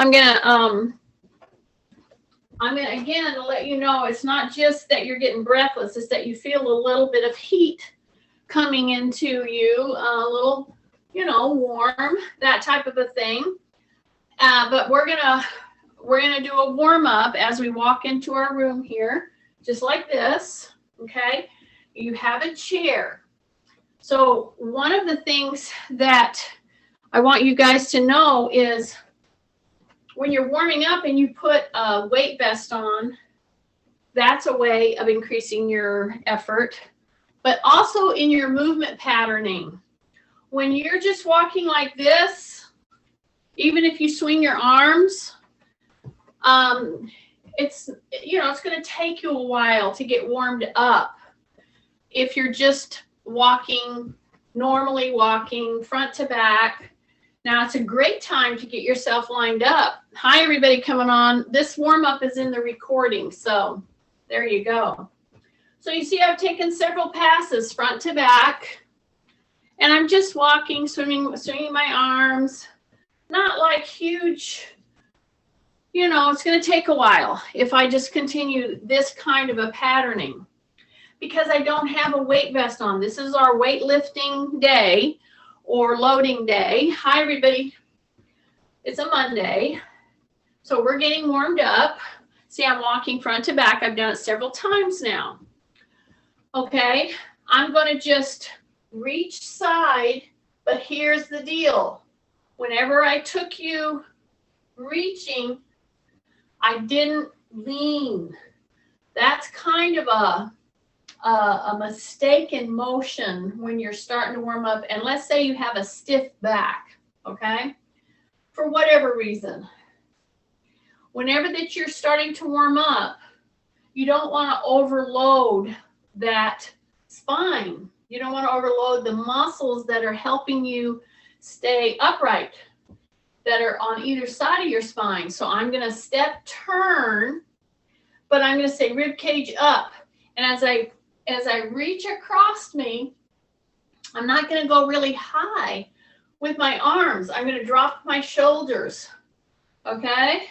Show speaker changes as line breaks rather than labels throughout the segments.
I'm gonna again to let you know it's not just that you're getting breathless, it's that you feel a little bit of heat coming into you, a little, you know, warm, that type of a thing. But we're gonna do a warm up as we walk into our room here, just like this. Okay, you have a chair. So one of the things that I want you guys to know is when you're warming up and you put a weight vest on, that's a way of increasing your effort, but also in your movement patterning. When you're just walking like this, even if you swing your arms, it's going to take you a while to get warmed up. If you're just walking, normally walking front to back, now it's a great time to get yourself lined up. Hi, everybody coming on. This warm up is in the recording, so there you go. So you see I've taken several passes front to back, and I'm just walking, swinging my arms, not like huge, you know, it's going to take a while if I just continue this kind of a patterning because I don't have a weight vest on. This is our weightlifting day or loading day. Hi, everybody. It's a Monday. So we're getting warmed up. See, I'm walking front to back. I've done it several times now. Okay, I'm going to just reach side, but here's the deal. Whenever I took you reaching, I didn't lean. That's kind of a mistaken motion when you're starting to warm up, and let's say you have a stiff back, okay, for whatever reason. Whenever that you're starting to warm up, you don't want to overload that spine. You don't want to overload the muscles that are helping you stay upright, that are on either side of your spine. So I'm going to step turn, but I'm going to say rib cage up, and as I reach across me, I'm not going to go really high with my arms. I'm going to drop my shoulders, okay?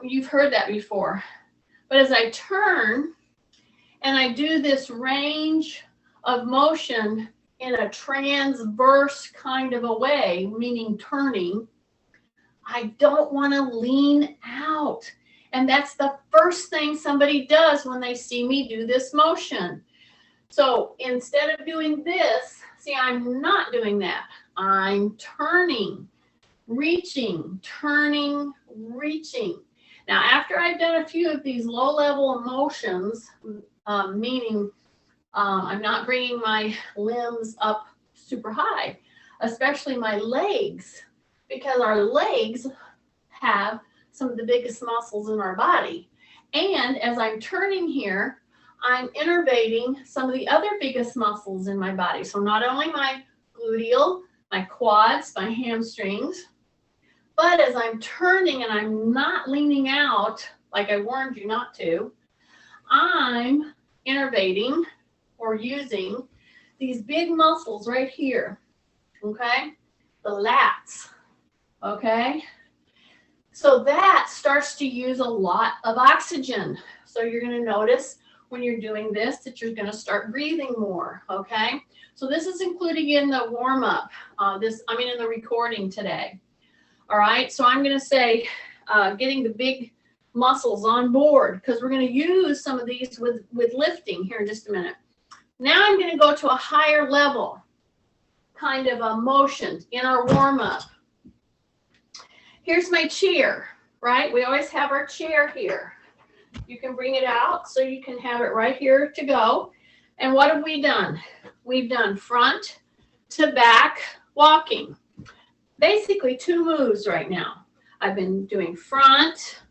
You've heard that before. But as I turn and I do this range of motion in a transverse kind of a way, meaning turning, I don't want to lean out. And that's the first thing somebody does when they see me do this motion. So instead of doing this, see, I'm not doing that. I'm turning, reaching, turning, reaching. Now, after I've done a few of these low-level motions, meaning I'm not bringing my limbs up super high, especially my legs, because our legs have some of the biggest muscles in our body. And as I'm turning here, I'm innervating some of the other biggest muscles in my body. So not only my gluteal, my quads, my hamstrings, but as I'm turning and I'm not leaning out, like I warned you not to, I'm innervating or using these big muscles right here, okay? The lats, okay? So that starts to use a lot of oxygen. So you're going to notice when you're doing this that you're going to start breathing more, okay? So this is including in the warm-up, in the recording today. All right, so I'm going to say getting the big muscles on board because we're going to use some of these with lifting here in just a minute. Now I'm going to go to a higher level kind of a motion in our warm-up. Here's my chair, right? We always have our chair here. You can bring it out so you can have it right here to go. And what have we done? We've done front to back walking. Basically 2 moves right now. I've been doing front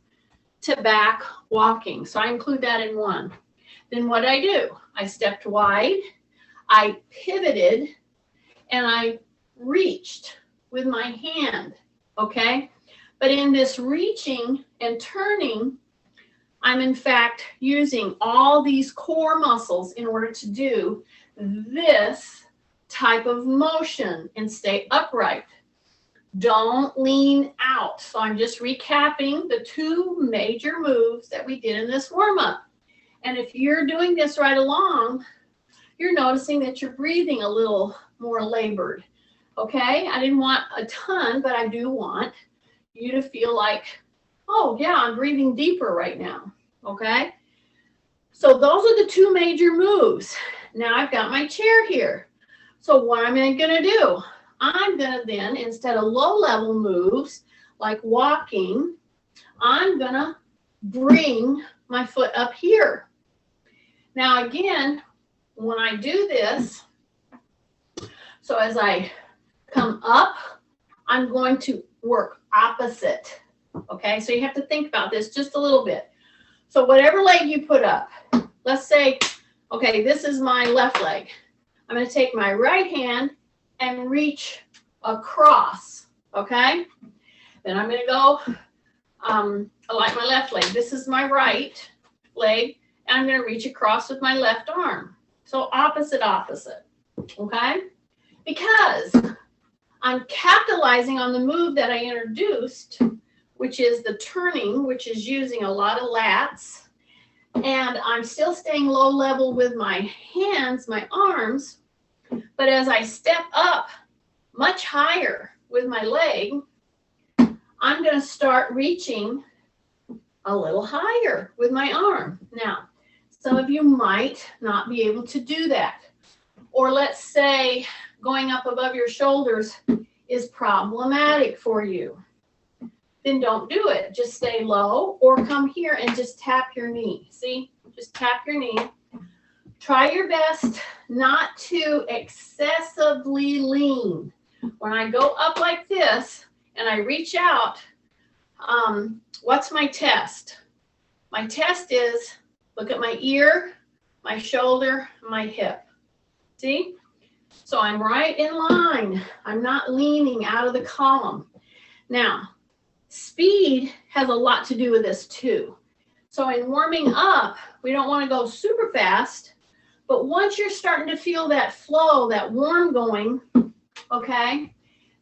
to back walking. So I include that in one. Then what did I do? I stepped wide, I pivoted, and I reached with my hand, okay? But in this reaching and turning, I'm in fact using all these core muscles in order to do this type of motion and stay upright. Don't lean out. So I'm just recapping the two major moves that we did in this warm-up. And if you're doing this right along, you're noticing that you're breathing a little more labored. Okay, I didn't want a ton, but I do want you to feel like, oh yeah, I'm breathing deeper right now. Okay, so those are the two major moves. Now I've got my chair here. So what am I going to do? I'm going to then, instead of low-level moves like walking, I'm going to bring my foot up here. Now again, when I do this, so as I come up, I'm going to work opposite. Okay, so you have to think about this just a little bit. So whatever leg you put up, let's say, okay, this is my left leg. I'm going to take my right hand and reach across, okay? Then I'm going to go like my left leg. This is my right leg, and I'm going to reach across with my left arm. So opposite, opposite, okay? Because I'm capitalizing on the move that I introduced, which is the turning, which is using a lot of lats, and I'm still staying low level with my hands, my arms, but as I step up much higher with my leg, I'm going to start reaching a little higher with my arm. Now, some of you might not be able to do that. Or let's say going up above your shoulders is problematic for you. Then don't do it. Just stay low or come here and just tap your knee. See, just tap your knee. Try your best not to excessively lean. When I go up like this and I reach out, what's my test? My test is look at my ear, my shoulder, my hip. See? So I'm right in line. I'm not leaning out of the column. Now, speed has a lot to do with this too. So in warming up, we don't want to go super fast, but once you're starting to feel that flow, that warm going, okay,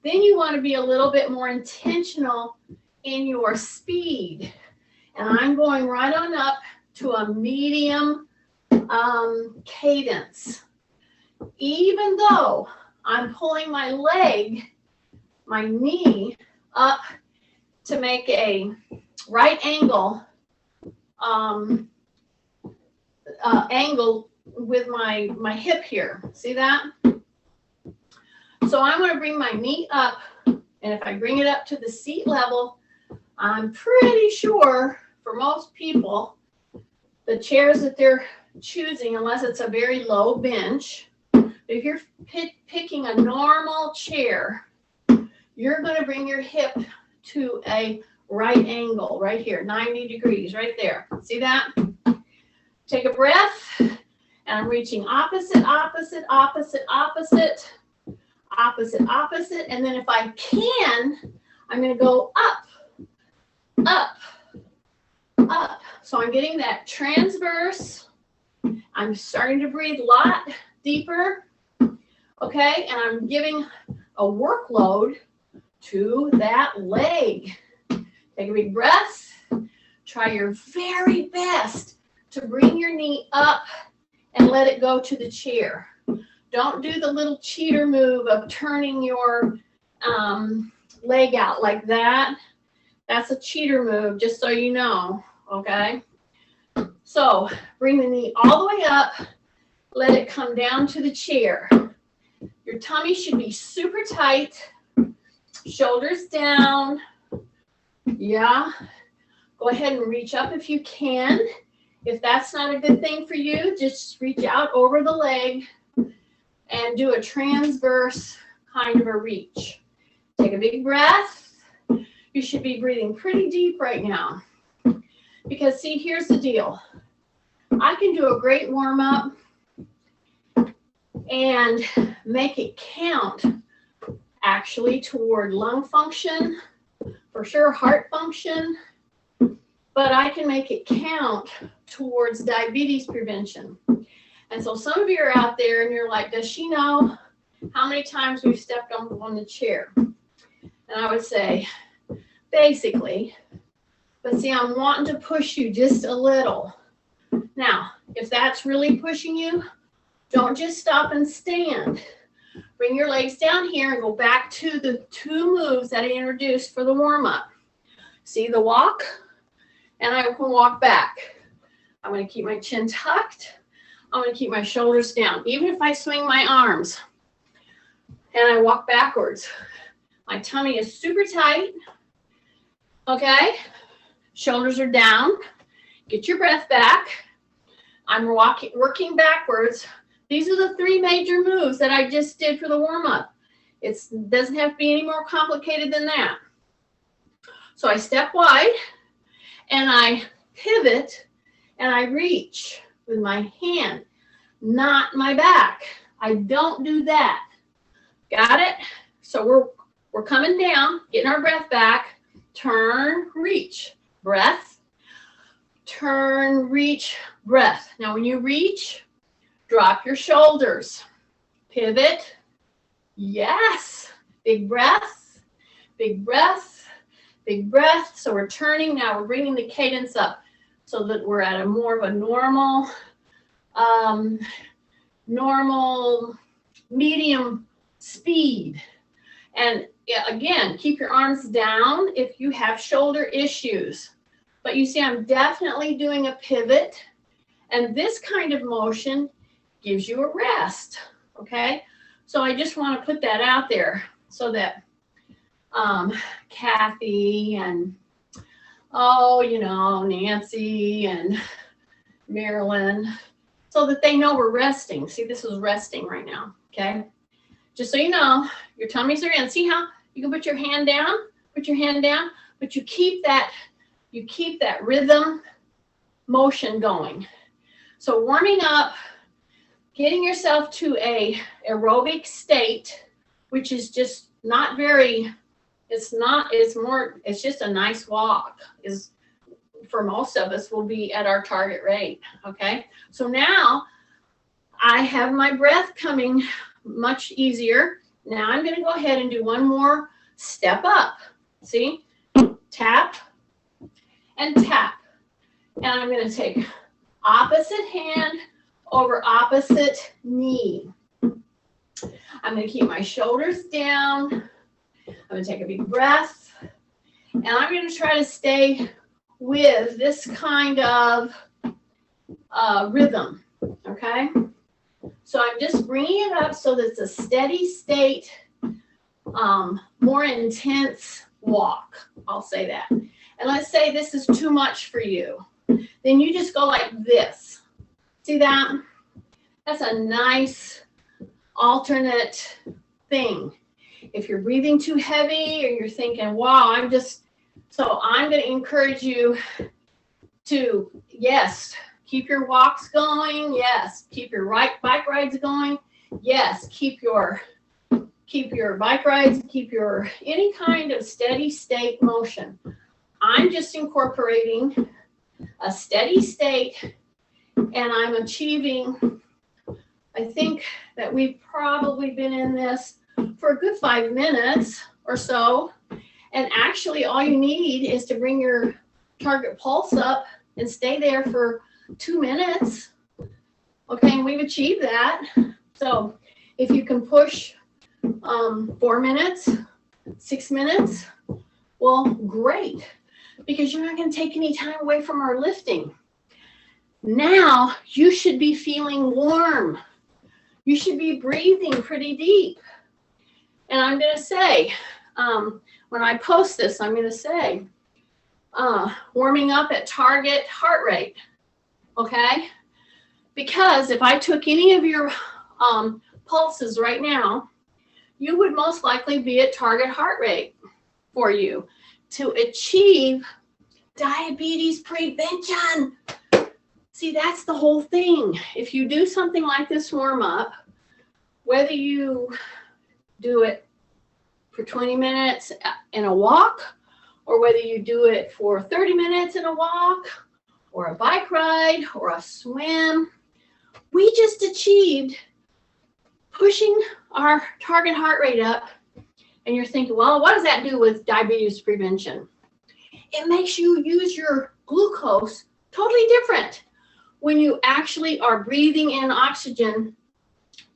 then you want to be a little bit more intentional in your speed. And I'm going right on up to a medium cadence. Even though I'm pulling my leg, my knee up to make a right angle angle with my hip here. See that? So I'm going to bring my knee up, and if I bring it up to the seat level, I'm pretty sure for most people, the chairs that they're choosing, unless it's a very low bench, if you're picking a normal chair, you're going to bring your hip to a right angle right here, 90 degrees right there. See that? Take a breath, and I'm reaching opposite, opposite, opposite, opposite, opposite, opposite, and then if I can, I'm going to go up, up, up. So I'm getting that transverse. I'm starting to breathe a lot deeper, okay, and I'm giving a workload to that leg. Take a big breath. Try your very best to bring your knee up and let it go to the chair. Don't do the little cheater move of turning your leg out like that. That's a cheater move, just so you know, okay? So bring the knee all the way up. Let it come down to the chair. Your tummy should be super tight. Shoulders down. Yeah. Go ahead and reach up if you can. If that's not a good thing for you, just reach out over the leg and do a transverse kind of a reach. Take a big breath. You should be breathing pretty deep right now. Because see, here's the deal. I can do a great warm-up and make it count actually toward lung function, for sure heart function, but I can make it count towards diabetes prevention. And so some of you are out there and you're like, does she know how many times we've stepped on the chair? And And I would say, basically, but see, I'm wanting to push you just a little. Now, if that's really pushing you, don't just stop and stand. Bring your legs down here and go back to the 2 moves that I introduced for the warm-up. See the walk? And I can walk back. I'm going to keep my chin tucked. I'm going to keep my shoulders down, even if I swing my arms. And I walk backwards. My tummy is super tight. Okay? Shoulders are down. Get your breath back. I'm working backwards. These are the 3 major moves that I just did for the warm-up. It doesn't have to be any more complicated than that. So I step wide, and I pivot, and I reach with my hand, not my back. I don't do that. Got it? So we're coming down, getting our breath back. Turn, reach, breath. Turn, reach, breath. Now when you reach, drop your shoulders. Pivot. Yes. Big breath. Big breath. Big breath. So we're turning now. We're bringing the cadence up so that we're at a more of a normal medium speed. And again, keep your arms down if you have shoulder issues. But you see, I'm definitely doing a pivot. And this kind of motion gives you a rest, okay? So I just want to put that out there so that Kathy and, Nancy and Marilyn, so that they know we're resting. See, this is resting right now, okay? Just so you know, your tummies are in. See how you can put your hand down, but you keep that rhythm motion going. So warming up, getting yourself to a aerobic state, which is just not very, it's just a nice walk, is for most of us will be at our target rate, okay? So now I have my breath coming much easier. Now I'm gonna go ahead and do one more step up. See, tap and tap. And I'm gonna take opposite hand over opposite knee. I'm going to keep my shoulders down. I'm going to take a big breath. And I'm going to try to stay with this kind of rhythm, okay? So I'm just bringing it up so that it's a steady state, more intense walk. I'll say that. And let's say this is too much for you. Then you just go like this. See that? That's a nice alternate thing. If you're breathing too heavy or you're thinking, wow, I'm going to encourage you to, yes, keep your walks going. Yes, keep your bike rides going. Yes, keep your bike rides, keep your any kind of steady state motion. I'm just incorporating a steady state. And I'm achieving, I think that we've probably been in this for a good 5 minutes or so. And actually all you need is to bring your target pulse up and stay there for 2 minutes. Okay, and we've achieved that. So if you can push 4 minutes, 6 minutes, well, great. Because you're not going to take any time away from our lifting. Now you should be feeling warm. You should be breathing pretty deep. And I'm going to say, when I post this, I'm going to say, warming up at target heart rate. Okay? Because if I took any of your pulses right now, you would most likely be at target heart rate for you to achieve diabetes prevention. See, that's the whole thing. If you do something like this warm up, whether you do it for 20 minutes in a walk, or whether you do it for 30 minutes in a walk, or a bike ride, or a swim, we just achieved pushing our target heart rate up And you're thinking, well, what does that do with diabetes prevention? It makes you use your glucose totally different when you actually are breathing in oxygen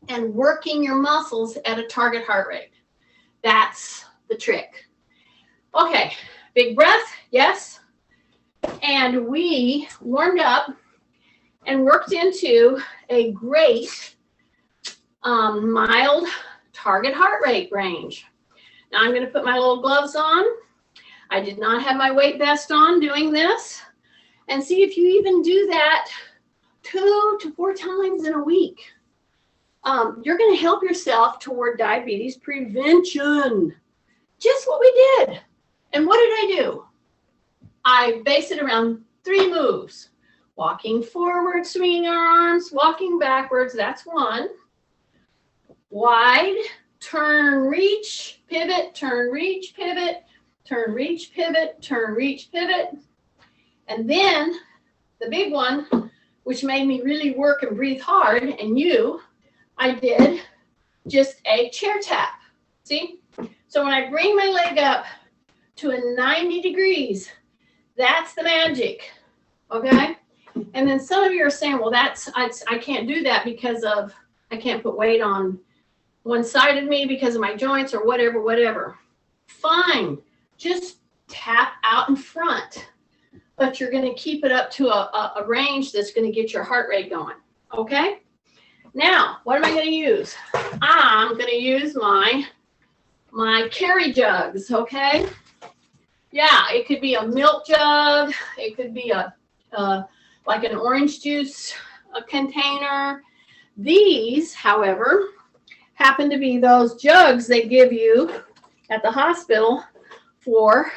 and working your muscles at a target heart rate. That's the trick. Okay, big breath, yes. And we warmed up and worked into a great mild target heart rate range. Now I'm going to put my little gloves on. I did not have my weight vest on doing this. And see if you even do that 2 to 4 times in a week. You're going to help yourself toward diabetes prevention. Just what we did. And what did I do? I base it around 3 moves. Walking forward, swinging our arms, walking backwards, that's 1. Wide, turn, reach, pivot, turn, reach, pivot, turn, reach, pivot, turn, reach, pivot. And then the big one, which made me really work and breathe hard, and I did just a chair tap. See? So when I bring my leg up to a 90 degrees, that's the magic. Okay? And then some of you are saying, well, I can't do that because I can't put weight on one side of me because of my joints or whatever. Fine. Just tap out in front. But you're going to keep it up to a range that's going to get your heart rate going. Okay? Now, what am I going to use? I'm going to use my carry jugs, okay? Yeah, it could be a milk jug. It could be like an orange juice container. These, however, happen to be those jugs they give you at the hospital for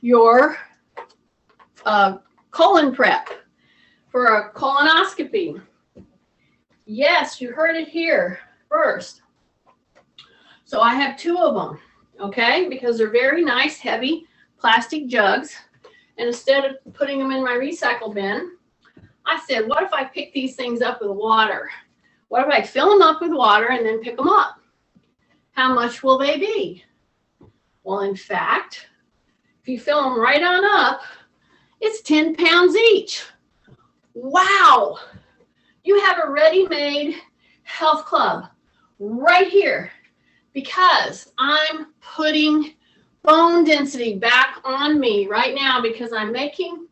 your colon prep, for a colonoscopy. Yes, you heard it here first. So I have 2 of them, okay, because they're very nice, heavy plastic jugs. And instead of putting them in my recycle bin, I said, what if I pick these things up with water? What if I fill them up with water and then pick them up? How much will they be? Well, in fact, if you fill them right on up, it's 10 pounds each. Wow. You have a ready-made health club right here because I'm putting bone density back on me right now because I'm making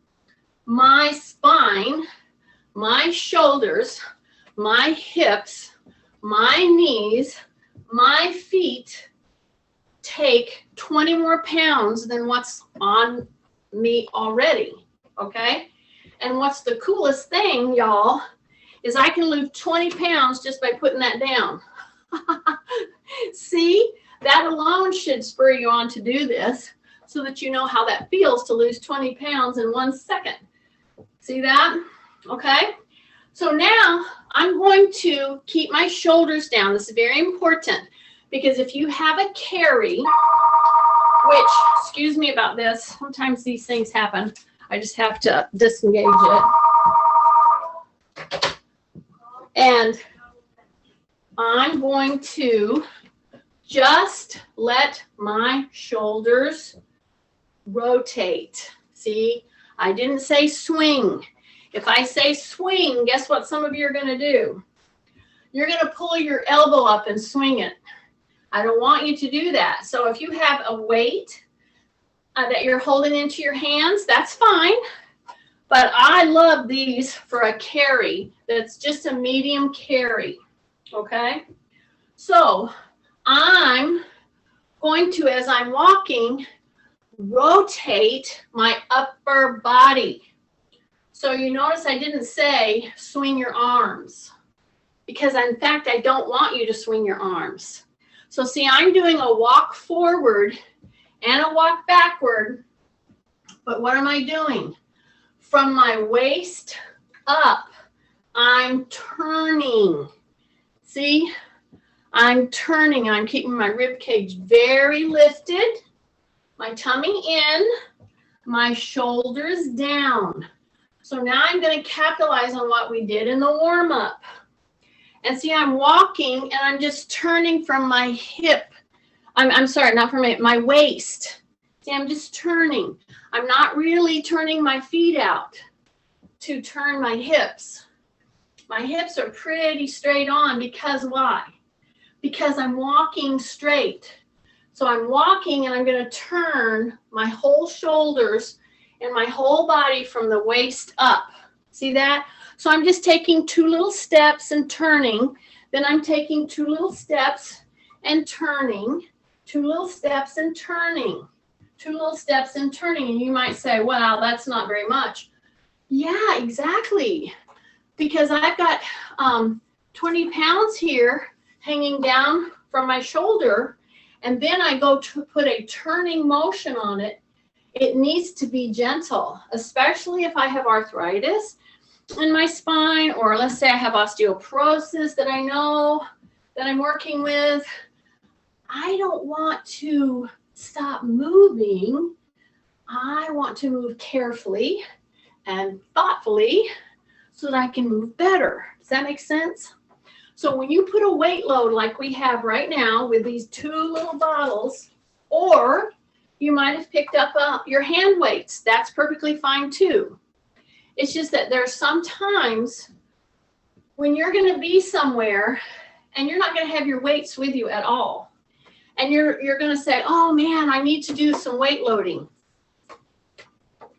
my spine, my shoulders, my hips, my knees, my feet take 20 more pounds than what's on me already, okay? And what's the coolest thing, y'all, is I can lose 20 pounds just by putting that down. See, that alone should spur you on to do this so that you know how that feels to lose 20 pounds in 1 second. See that? Okay. So now I'm going to keep my shoulders down. This is very important because if you have a carry, which, excuse me about this, sometimes these things happen. I just have to disengage it. And I'm going to just let my shoulders rotate. See, I didn't say swing. If I say swing, guess what some of you are going to do? You're going to pull your elbow up and swing it. I don't want you to do that. So if you have a weight that you're holding into your hands, that's fine. But I love these for a carry that's just a medium carry, okay? So I'm going to, as I'm walking, rotate my upper body. So you notice I didn't say swing your arms because in fact, I don't want you to swing your arms. So see, I'm doing a walk forward and a walk backward, but what am I doing? From my waist up, I'm turning. See, I'm turning. I'm keeping my rib cage very lifted, my tummy in, my shoulders down. So now I'm going to capitalize on what we did in the warm-up. And see, I'm walking and I'm just turning from my hip I'm sorry, not for my waist. See, I'm just turning. I'm not really turning my feet out to turn my hips. My hips are pretty straight on because why? Because I'm walking straight. So I'm walking and I'm going to turn my whole shoulders and my whole body from the waist up. See that? So I'm just taking 2 little steps and turning. Then I'm taking 2 little steps and turning. 2 little steps and turning. 2 little steps and turning. And you might say, wow, that's not very much. Yeah, exactly. Because I've got 20 pounds here hanging down from my shoulder. And then I go to put a turning motion on it. It needs to be gentle, especially if I have arthritis in my spine, or let's say I have osteoporosis that I know that I'm working with. I don't want to stop moving. I want to move carefully and thoughtfully so that I can move better. Does that make sense? So when you put a weight load like we have right now with these 2 little bottles, or you might have picked up your hand weights, that's perfectly fine too. It's just that there's some times when you're going to be somewhere and you're not going to have your weights with you at all. And you're going to say, oh man, I need to do some weight loading.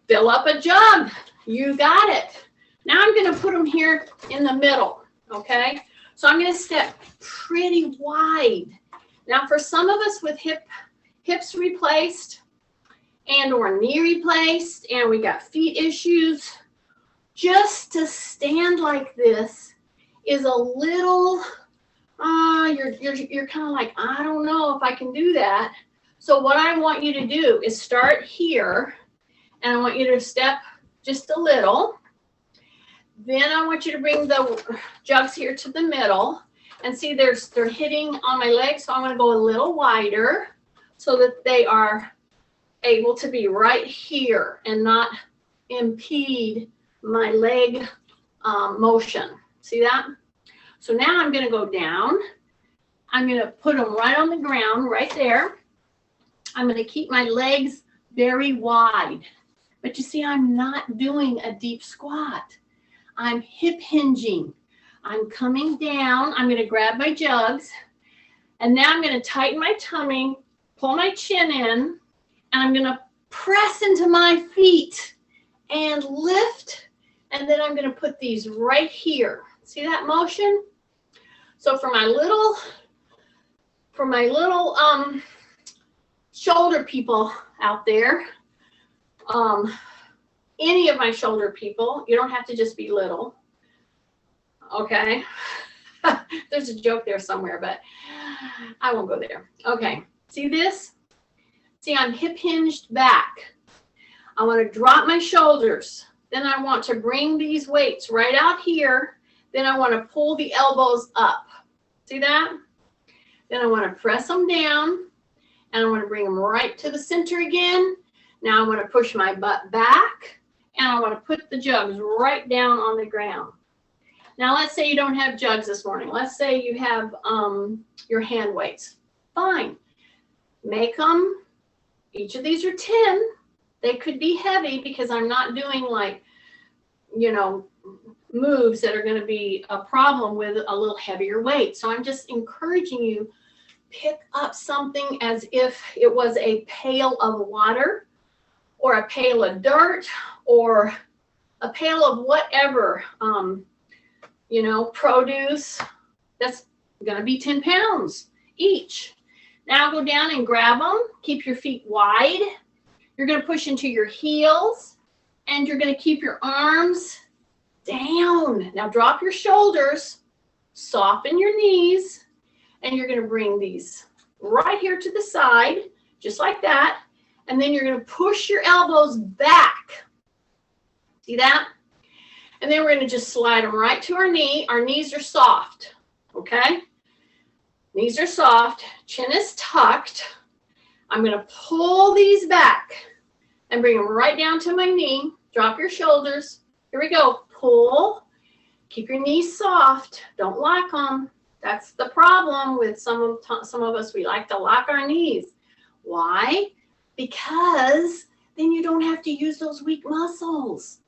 Fill up a jug. You got it. Now I'm going to put them here in the middle, okay? So I'm going to step pretty wide. Now for some of us with hips replaced and or knee replaced, and we got feet issues, just to stand like this is a little, you're kind of like, I don't know if I can do that. So what I want you to do is start here, and I want you to step just a little. Then I want you to bring the jugs here to the middle, and see they're hitting on my legs, so I'm going to go a little wider so that they are able to be right here and not impede my leg motion. See that? So now I'm going to go down. I'm going to put them right on the ground right there. I'm going to keep my legs very wide. But you see, I'm not doing a deep squat. I'm hip hinging. I'm coming down. I'm going to grab my jugs. And now I'm going to tighten my tummy, pull my chin in, and I'm going to press into my feet and lift. And then I'm going to put these right here. See that motion? So for my little shoulder people out there, any of my shoulder people, you don't have to just be little. Okay. There's a joke there somewhere, but I won't go there. Okay. See this? See, I'm hip hinged back. I want to drop my shoulders. Then I want to bring these weights right out here. Then I want to pull the elbows up. See that? Then I want to press them down, and I want to bring them right to the center again. Now I want to push my butt back, and I want to put the jugs right down on the ground. Now let's say you don't have jugs this morning. Let's say you have your hand weights. Fine. Make them. Each of these are 10. They could be heavy because I'm not doing like, moves that are going to be a problem with a little heavier weight. So I'm just encouraging you, pick up something as if it was a pail of water or a pail of dirt or a pail of whatever, produce. That's going to be 10 pounds each. Now go down and grab them. Keep your feet wide. You're going to push into your heels, and you're going to keep your arms down. Now drop your shoulders, soften your knees, and you're going to bring these right here to the side, just like that. And then you're going to push your elbows back. See that? And then we're going to just slide them right to our knee. Our knees are soft, okay? Knees are soft, chin is tucked. I'm going to pull these back and bring them right down to my knee. Drop your shoulders. Here we go. Pull. Keep your knees soft. Don't lock them. That's the problem with some of us. We like to lock our knees. Why? Because then you don't have to use those weak muscles.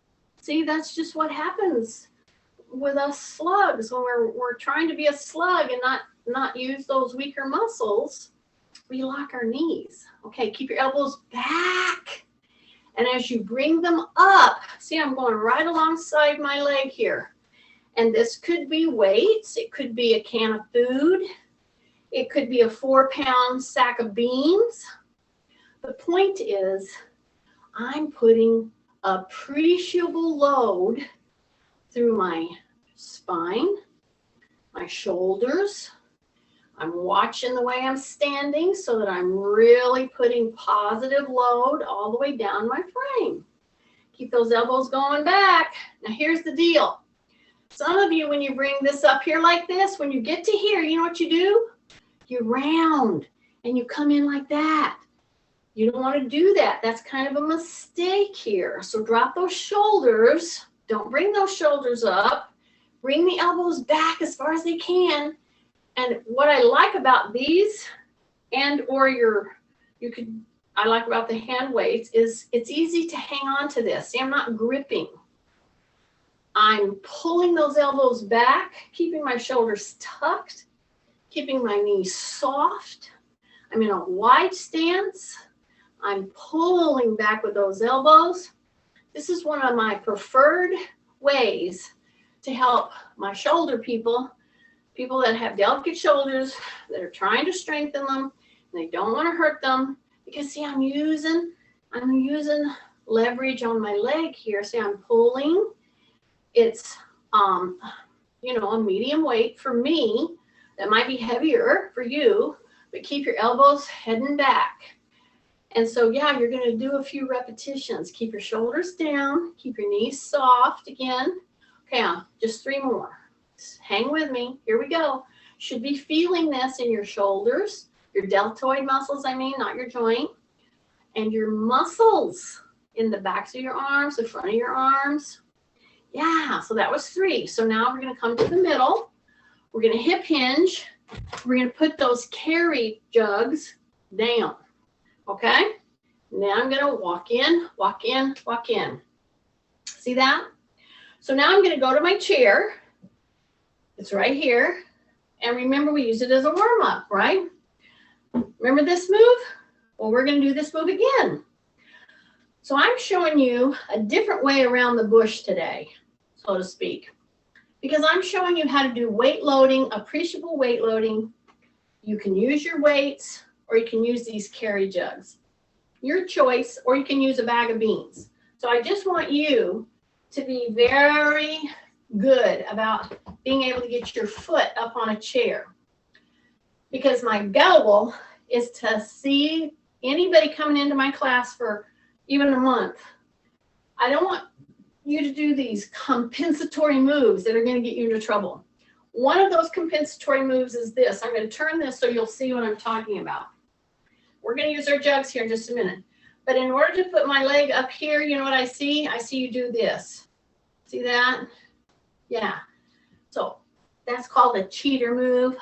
See, that's just what happens with us slugs when we're trying to be a slug and not use those weaker muscles. We lock our knees. Okay, keep your elbows back. And as you bring them up, see, I'm going right alongside my leg here. And this could be weights. It could be a can of food. It could be a 4-pound sack of beans. The point is, I'm putting appreciable load through my spine, my shoulders. I'm watching the way I'm standing so that I'm really putting positive load all the way down my frame. Keep those elbows going back. Now here's the deal. Some of you, when you bring this up here like this, when you get to here, you know what you do? You round and you come in like that. You don't want to do that. That's kind of a mistake here. So drop those shoulders. Don't bring those shoulders up. Bring the elbows back as far as they can. And what I like about these I like about the hand weights is it's easy to hang on to this. See, I'm not gripping. I'm pulling those elbows back, keeping my shoulders tucked, keeping my knees soft. I'm in a wide stance. I'm pulling back with those elbows. This is one of my preferred ways to help my shoulder people that have delicate shoulders, that are trying to strengthen them, and they don't want to hurt them. Because see, I'm using leverage on my leg here. See, I'm pulling. It's a medium weight for me. That might be heavier for you, but keep your elbows heading back. And so, yeah, you're going to do a few repetitions. Keep your shoulders down. Keep your knees soft again. Okay, just 3 more. Just hang with me. Here we go. Should be feeling this in your shoulders, your deltoid muscles, not your joint, and your muscles in the backs of your arms, the front of your arms. Yeah, so that was 3. So now we're going to come to the middle. We're going to hip hinge. We're going to put those carry jugs down. Okay? Now I'm going to walk in, walk in, walk in. See that? So now I'm going to go to my chair. It's right here. And remember, we use it as a warm-up, right? Remember this move? Well, we're going to do this move again. So I'm showing you a different way around the bush today, so to speak, because I'm showing you how to do weight loading, appreciable weight loading. You can use your weights, or you can use these carry jugs. Your choice, or you can use a bag of beans. So I just want you to be very good about being able to get your foot up on a chair. Because my goal is to see anybody coming into my class for even a month. I don't want you to do these compensatory moves that are going to get you into trouble. One of those compensatory moves is this. I'm going to turn this so you'll see what I'm talking about. We're going to use our jugs here in just a minute. But in order to put my leg up here, you know what I see? I see you do this. See that? Yeah. So that's called a cheater move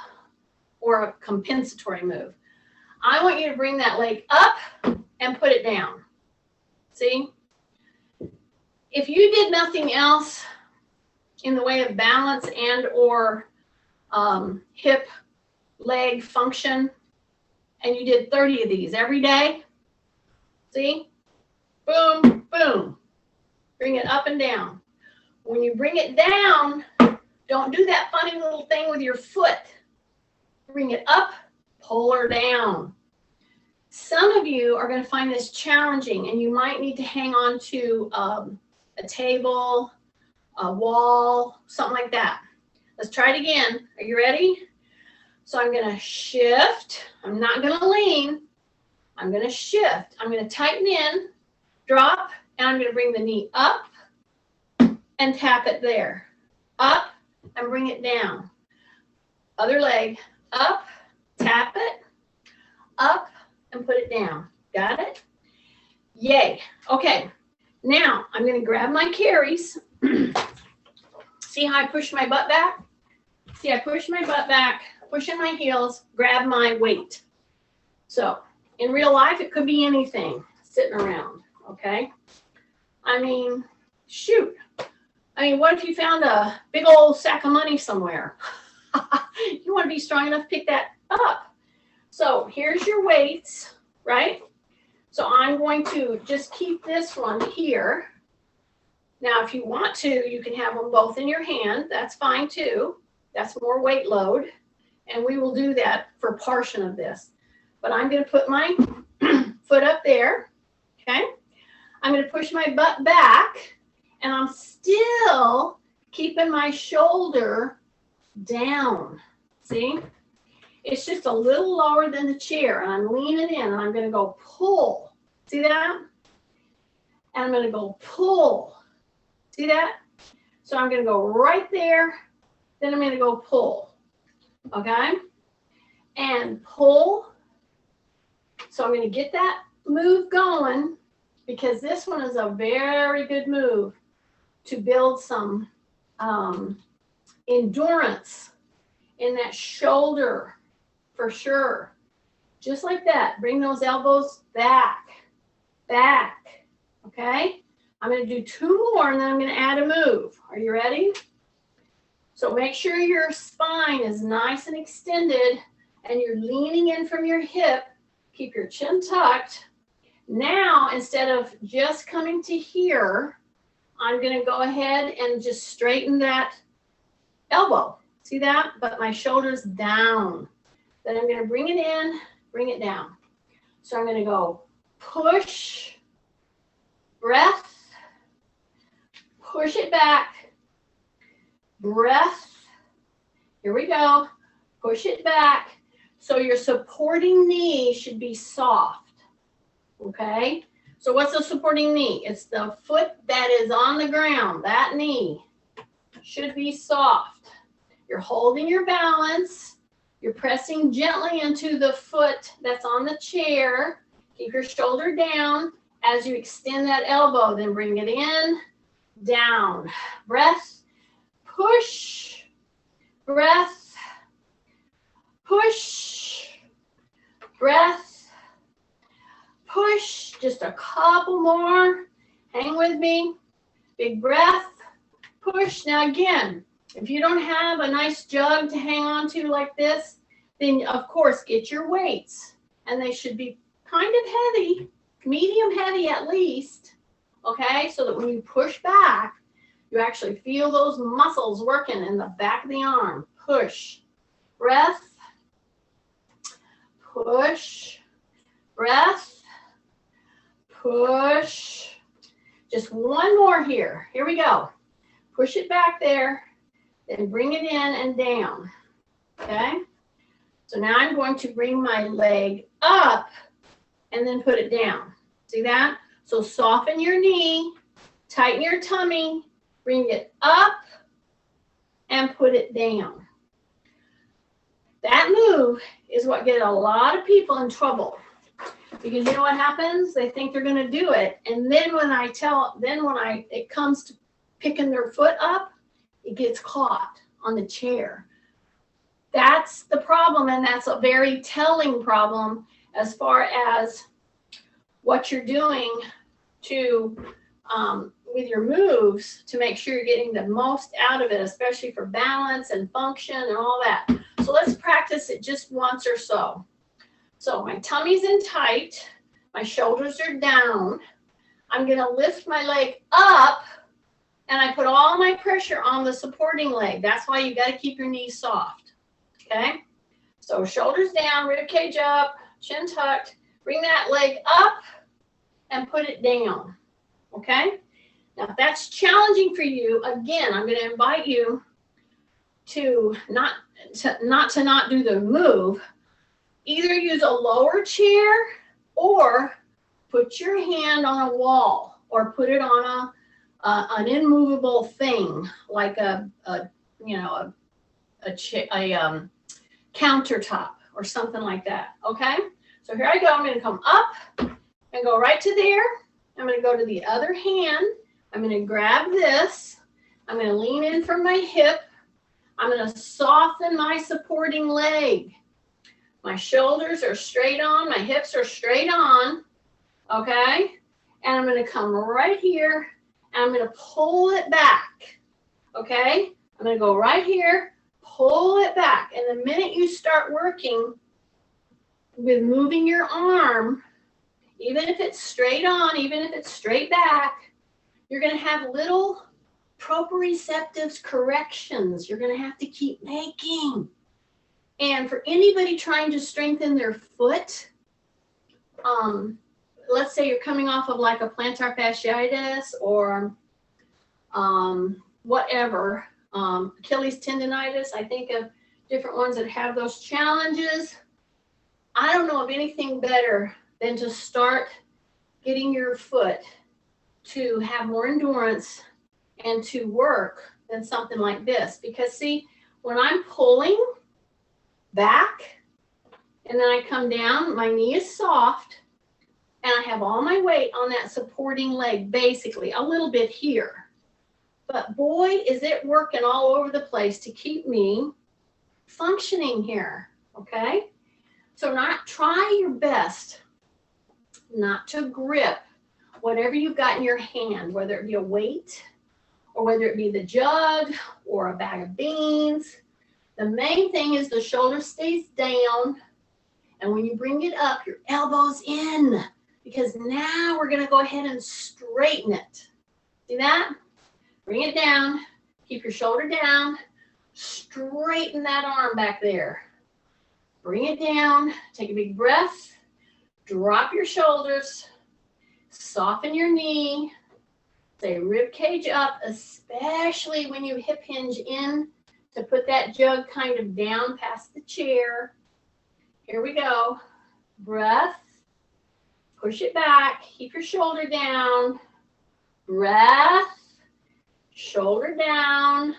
or a compensatory move. I want you to bring that leg up and put it down. See? If you did nothing else in the way of balance and or hip leg function, and you did 30 of these every day, see? Boom, boom. Bring it up and down. When you bring it down, don't do that funny little thing with your foot. Bring it up, pull her down. Some of you are going to find this challenging, and you might need to hang on to a table, a wall, something like that. Let's try it again. Are you ready? So I'm going to shift. I'm not going to lean. I'm going to shift. I'm going to tighten in, drop, and I'm going to bring the knee up and tap it there. Up and bring it down. Other leg, up, tap it, up, and put it down. Got it? Yay. Okay. Now I'm going to grab my carries. See how I push my butt back? See, I push my butt back, push in my heels, grab my weight. So in real life, it could be anything sitting around, okay? I mean, shoot. I mean, what if you found a big old sack of money somewhere? You want to be strong enough to pick that up. So here's your weights, right? So I'm going to just keep this one here. Now, if you want to, you can have them both in your hand. That's fine too. That's more weight load. And we will do that for a portion of this. But I'm going to put my foot up there, okay? I'm going to push my butt back, and I'm still keeping my shoulder down. See? It's just a little lower than the chair, and I'm leaning in, and I'm going to go pull. See that? And I'm going to go pull. See that? So I'm going to go right there, then I'm going to go pull. Okay? And pull. So I'm going to get that move going, because this one is a very good move to build some endurance in that shoulder for sure. Just like that. Bring those elbows back, back. Okay? I'm going to do 2 more, and then I'm going to add a move. Are you ready? So make sure your spine is nice and extended, and you're leaning in from your hip. Keep your chin tucked. Now, instead of just coming to here, I'm going to go ahead and just straighten that elbow. See that? But my shoulder's down. Then I'm going to bring it in, bring it down. So I'm going to go push, breath, push it back, breath. Here we go. Push it back. So your supporting knee should be soft. Okay? So what's the supporting knee? It's the foot that is on the ground. That knee should be soft. You're holding your balance. You're pressing gently into the foot that's on the chair. Keep your shoulder down. As you extend that elbow, then bring it in, down. Breath, push, breath, push, breath, push. Just a couple more. Hang with me. Big breath, push. Now again, if you don't have a nice jug to hang on to like this, then of course get your weights. And they should be kind of heavy, medium heavy at least, okay? So that when you push back, you actually feel those muscles working in the back of the arm. Push, breath, push, breath, push. Just one more here. Here we go. Push it back there, then bring it in and down, okay? So now I'm going to bring my leg up and then put it down. See that? So soften your knee, tighten your tummy, bring it up, and put it down. That move is what gets a lot of people in trouble. Because you know what happens? They think they're going to do it. And then when it comes to picking their foot up, it gets caught on the chair. That's the problem, and that's a very telling problem as far as what you're doing to with your moves to make sure you're getting the most out of it, especially for balance and function and all that. So let's practice it just once or so. So my tummy's in tight, my shoulders are down. I'm going to lift my leg up, and I put all my pressure on the supporting leg. That's why you got to keep your knees soft. Okay? So shoulders down, rib cage up, chin tucked. Bring that leg up and put it down. Okay? Now, if that's challenging for you, again, I'm going to invite you to not do the move. Either use a lower chair or put your hand on a wall or put it on an immovable thing like a countertop or something like that. Okay? So here I go. I'm going to come up and go right to there. I'm going to go to the other hand. I'm going to grab this. I'm going to lean in from my hip. I'm going to soften my supporting leg. My shoulders are straight on, my hips are straight on, okay? And I'm going to come right here, and I'm going to pull it back, okay? I'm going to go right here, pull it back. And the minute you start working with moving your arm, even if it's straight on, even if it's straight back, you're going to have little proprioceptives corrections you're going to have to keep making. And for anybody trying to strengthen their foot, let's say you're coming off of like a plantar fasciitis or whatever, Achilles tendonitis, I think of different ones that have those challenges. I don't know of anything better than to start getting your foot to have more endurance and to work than something like this. Because see, when I'm pulling back and then I come down, my knee is soft and I have all my weight on that supporting leg, basically a little bit here. But boy, is it working all over the place to keep me functioning here, okay? So try your best not to grip whatever you've got in your hand, whether it be a weight or whether it be the jug or a bag of beans. The main thing is the shoulder stays down, and when you bring it up, your elbow's in, because now we're gonna go ahead and straighten it. See that? Bring it down, keep your shoulder down, straighten that arm back there. Bring it down, take a big breath, drop your shoulders, soften your knee, say rib cage up, especially when you hip hinge in to put that jug kind of down past the chair. Here we go. Breath, push it back, keep your shoulder down, breath, shoulder down,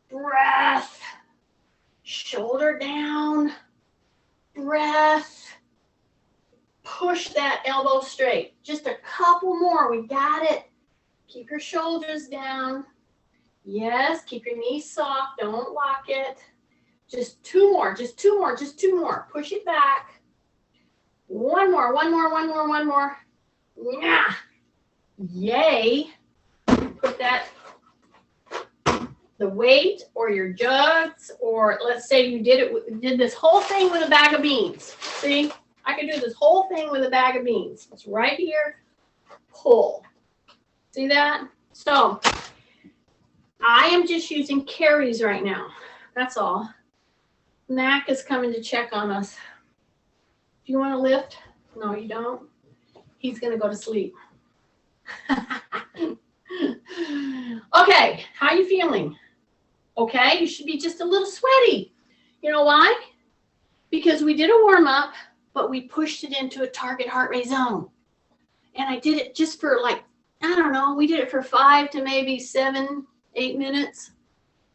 breath, shoulder down, breath. Push that elbow straight. Just a couple more. We got it. Keep your shoulders down. Yes, keep your knees soft. Don't lock it. Just two more, just two more, just two more. Push it back. One more, one more, one more, one more. Yeah. Yay. Put that, the weight or your jugs, or let's say you did this whole thing with a bag of beans. See? I could do this whole thing with a bag of beans. It's right here. Pull. See that? So I am just using carries right now. That's all. Mac is coming to check on us. Do you want to lift? No, you don't. He's going to go to sleep. Okay, how you feeling? Okay, you should be just a little sweaty. You know why? Because we did a warm-up, but we pushed it into a target heart rate zone. And I did it just for like, I don't know, we did it for 5 to maybe 7, 8 minutes.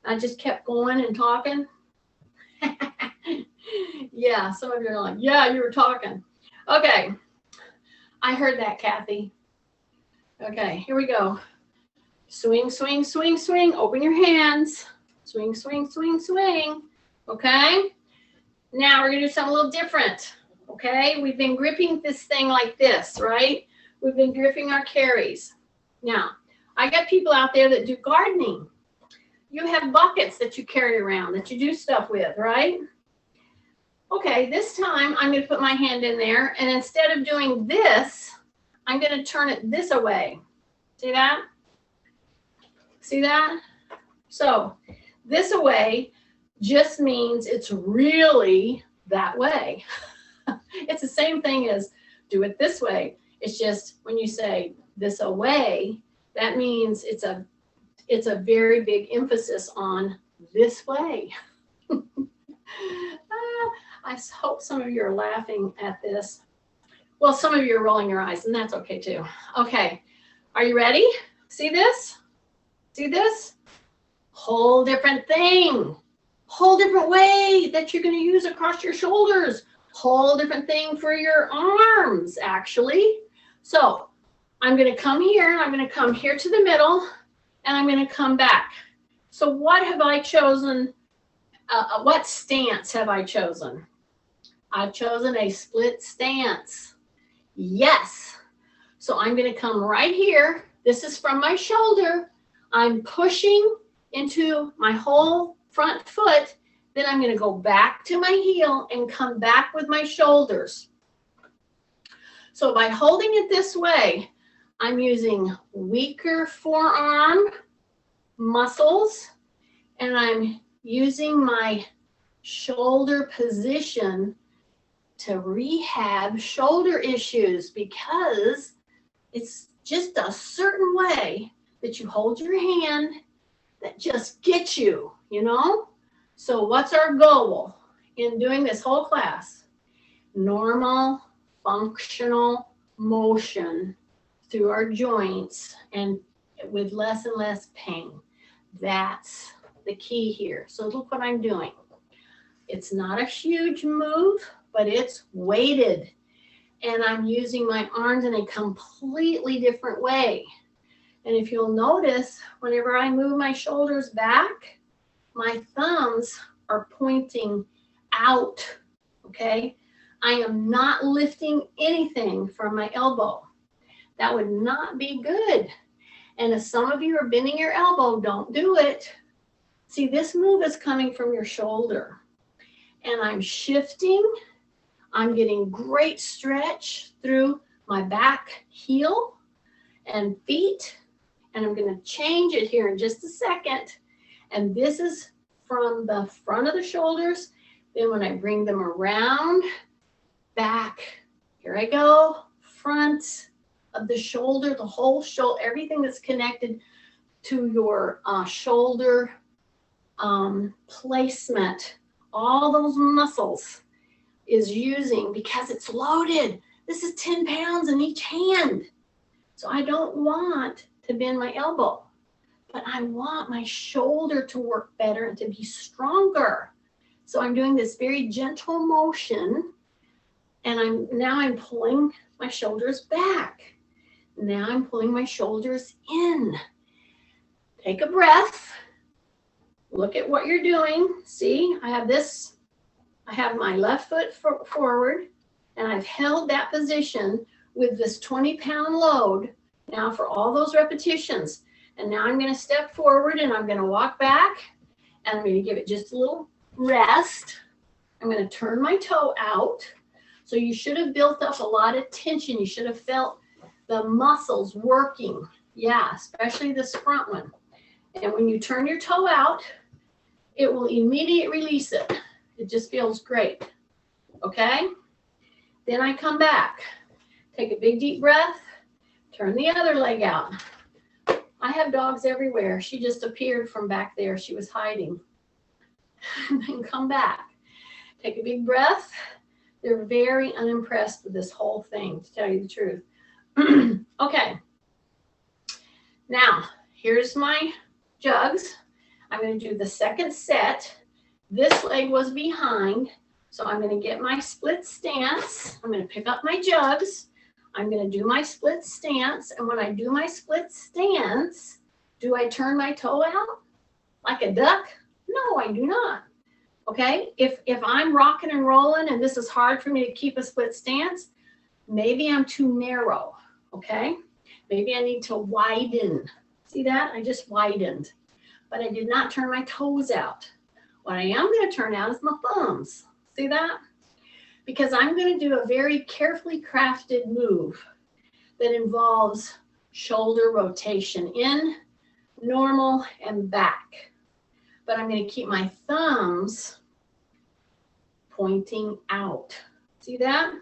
I just kept going and talking. Yeah, some of you are like, yeah, you were talking. Okay, I heard that, Kathy. Okay, here we go. Swing, swing, swing, swing. Open your hands. Swing, swing, swing, swing. Okay? Now we're going to do something a little different. Okay? We've been gripping this thing like this, right? We've been gripping our carries. Now, I got people out there that do gardening. You have buckets that you carry around, that you do stuff with, right? Okay, this time I'm going to put my hand in there, and instead of doing this, I'm going to turn it this away. See that? See that? So this away just means it's really that way. It's the same thing as do it this way. It's just when you say this away, that means it's a very big emphasis on this way. I hope some of you are laughing at this. Well, some of you are rolling your eyes, and that's okay too. Okay, are you ready? See this? See this? Whole different thing. Whole different way that you're going to use across your shoulders. Whole different thing for your arms, actually. So I'm going to come here, and I'm going to come here to the middle, and I'm going to come back. So what have I chosen? What stance have I chosen? I've chosen a split stance. Yes. So I'm going to come right here. This is from my shoulder. I'm pushing into my whole front foot. Then I'm going to go back to my heel and come back with my shoulders. So by holding it this way, I'm using weaker forearm muscles, and I'm using my shoulder position to rehab shoulder issues, because it's just a certain way that you hold your hand that just gets you, you know? So what's our goal in doing this whole class? Normal, functional motion through our joints and with less and less pain. That's the key here. So look what I'm doing. It's not a huge move, but it's weighted. And I'm using my arms in a completely different way. And if you'll notice, whenever I move my shoulders back, my thumbs are pointing out, okay? I am not lifting anything from my elbow. That would not be good. And if some of you are bending your elbow, don't do it. See, this move is coming from your shoulder. And I'm shifting. I'm getting great stretch through my back heel and feet. And I'm going to change it here in just a second. And this is from the front of the shoulders. Then when I bring them around, back, here I go, front of the shoulder, the whole shoulder, everything that's connected to your shoulder placement, all those muscles is using, because it's loaded. This is 10 pounds in each hand. So I don't want to bend my elbow, but I want my shoulder to work better and to be stronger. So I'm doing this very gentle motion, and now I'm pulling my shoulders back. Now I'm pulling my shoulders in. Take a breath. Look at what you're doing. See, I have my left foot forward, and I've held that position with this 20-pound load now for all those repetitions. And now I'm going to step forward, and I'm going to walk back, and I'm going to give it just a little rest. I'm going to turn my toe out. So you should have built up a lot of tension. You should have felt the muscles working. Yeah, especially this front one. And when you turn your toe out, it will immediately release it. It just feels great. Okay? Then I come back. Take a big deep breath. Turn the other leg out. I have dogs everywhere. She just appeared from back there. She was hiding. And then come back. Take a big breath. They're very unimpressed with this whole thing, to tell you the truth. Okay. Now, here's my jugs. I'm going to do the second set. This leg was behind, so I'm going to get my split stance. I'm going to pick up my jugs. I'm going to do my split stance. And when I do my split stance, do I turn my toe out like a duck? No, I do not. Okay? If I'm rocking and rolling and this is hard for me to keep a split stance, maybe I'm too narrow. Okay? Maybe I need to widen. See that? I just widened. But I did not turn my toes out. What I am going to turn out is my thumbs. See that? Because I'm going to do a very carefully crafted move that involves shoulder rotation in, normal, and back. But I'm going to keep my thumbs pointing out. See that?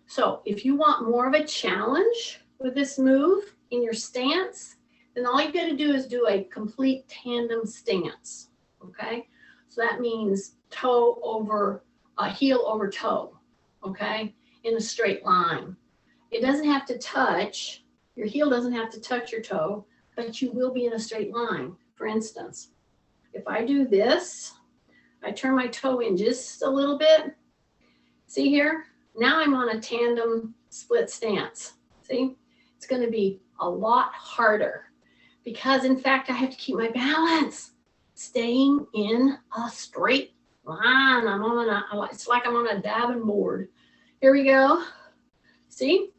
So if you want more of a challenge with this move in your stance, then all you got to do is do a complete tandem stance. Okay? So that means toe over, heel over toe. Okay? In a straight line. It doesn't have to touch, your heel doesn't have to touch your toe, but you will be in a straight line. For instance, if I do this, I turn my toe in just a little bit. See here? Now I'm on a tandem split stance. See? It's going to be a lot harder. because in fact, I have to keep my balance, staying in a straight line. It's like I'm on a diving board. Here we go. See,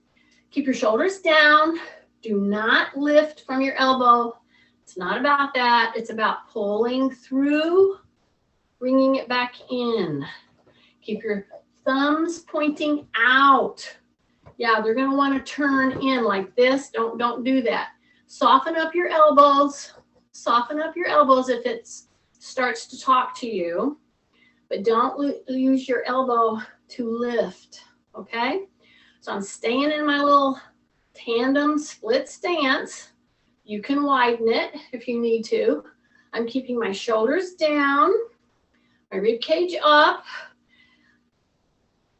keep your shoulders down. Do not lift from your elbow. It's not about that. It's about pulling through, bringing it back in. Keep your thumbs pointing out. Yeah, they're going to want to turn in like this. Don't do that. Soften up your elbows. Soften up your elbows if it starts to talk to you. But don't use your elbow to lift, okay? So I'm staying in my little tandem split stance. You can widen it if you need to. I'm keeping my shoulders down, my rib cage up,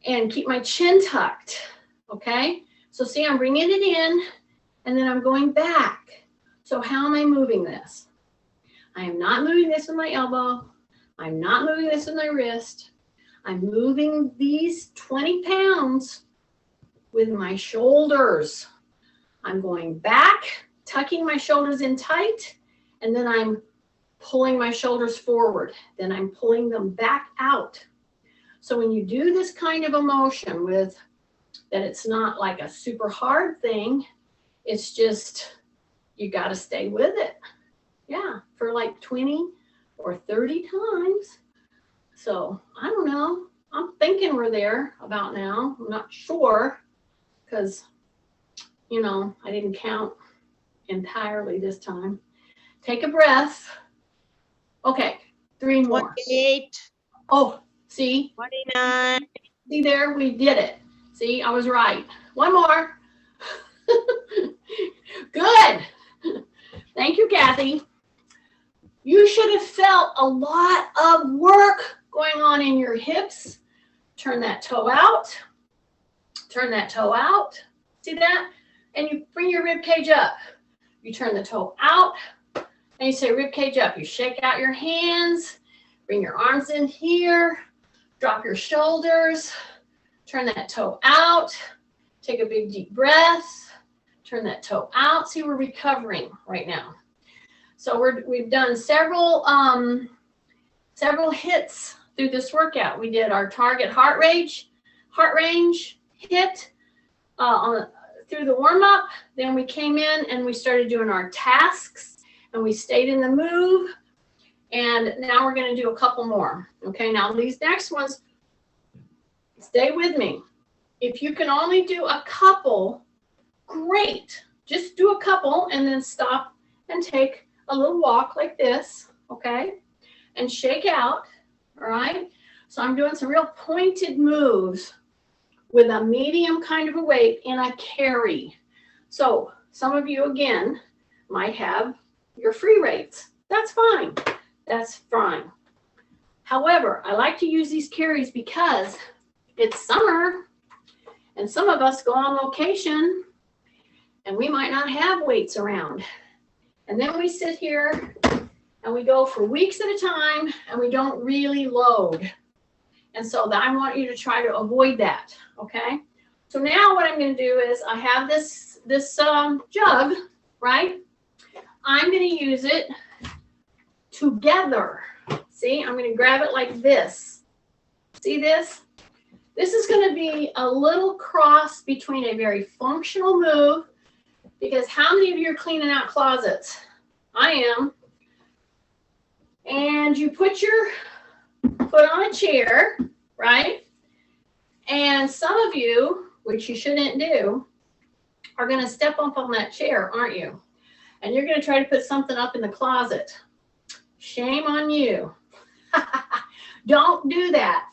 and keep my chin tucked, okay? So see, I'm bringing it in, and then I'm going back. So how am I moving this? I am not moving this with my elbow. I'm not moving this with my wrist. I'm moving these 20 pounds with my shoulders. I'm going back, tucking my shoulders in tight, and then I'm pulling my shoulders forward. Then I'm pulling them back out. So when you do this kind of a motion with that, it's not like a super hard thing. It's just, you got to stay with it. Yeah, for like 20 or 30 times. So I don't know. I'm thinking we're there about now. I'm not sure because, you know, I didn't count entirely this time. Take a breath. Okay, 3 more.
28.
Oh, see?
29.
See there? We did it. See, I was right. 1 more. Good. Thank you, Kathy. You should have felt a lot of work going on in your hips. Turn that toe out. Turn that toe out. See that? And you bring your rib cage up. You turn the toe out and you say rib cage up. You shake out your hands. Bring your arms in here. Drop your shoulders. Turn that toe out. Take a big deep breath. Turn that toe out. See, we're recovering right now. So we've done several hits through this workout. We did our target heart range hit through the warm up. Then we came in and we started doing our tasks and we stayed in the move. And now we're going to do a couple more. Okay, now these next ones, stay with me. If you can only do a couple, great. Just do a couple and then stop and take a little walk like this, okay? And shake out, all right? So I'm doing some real pointed moves with a medium kind of a weight in a carry. So some of you, again, might have your free weights. That's fine. That's fine. However, I like to use these carries because it's summer and some of us go on location and we might not have weights around. And then we sit here and we go for weeks at a time and we don't really load. And so I want you to try to avoid that, okay? So now what I'm going to do is I have this jug, right? I'm going to use it together. See, I'm going to grab it like this. See this? This is going to be a little cross between a very functional move, because how many of you are cleaning out closets? I am. And you put your foot on a chair, right? And some of you, which you shouldn't do, are going to step up on that chair, aren't you? And you're going to try to put something up in the closet. Shame on you. Don't do that.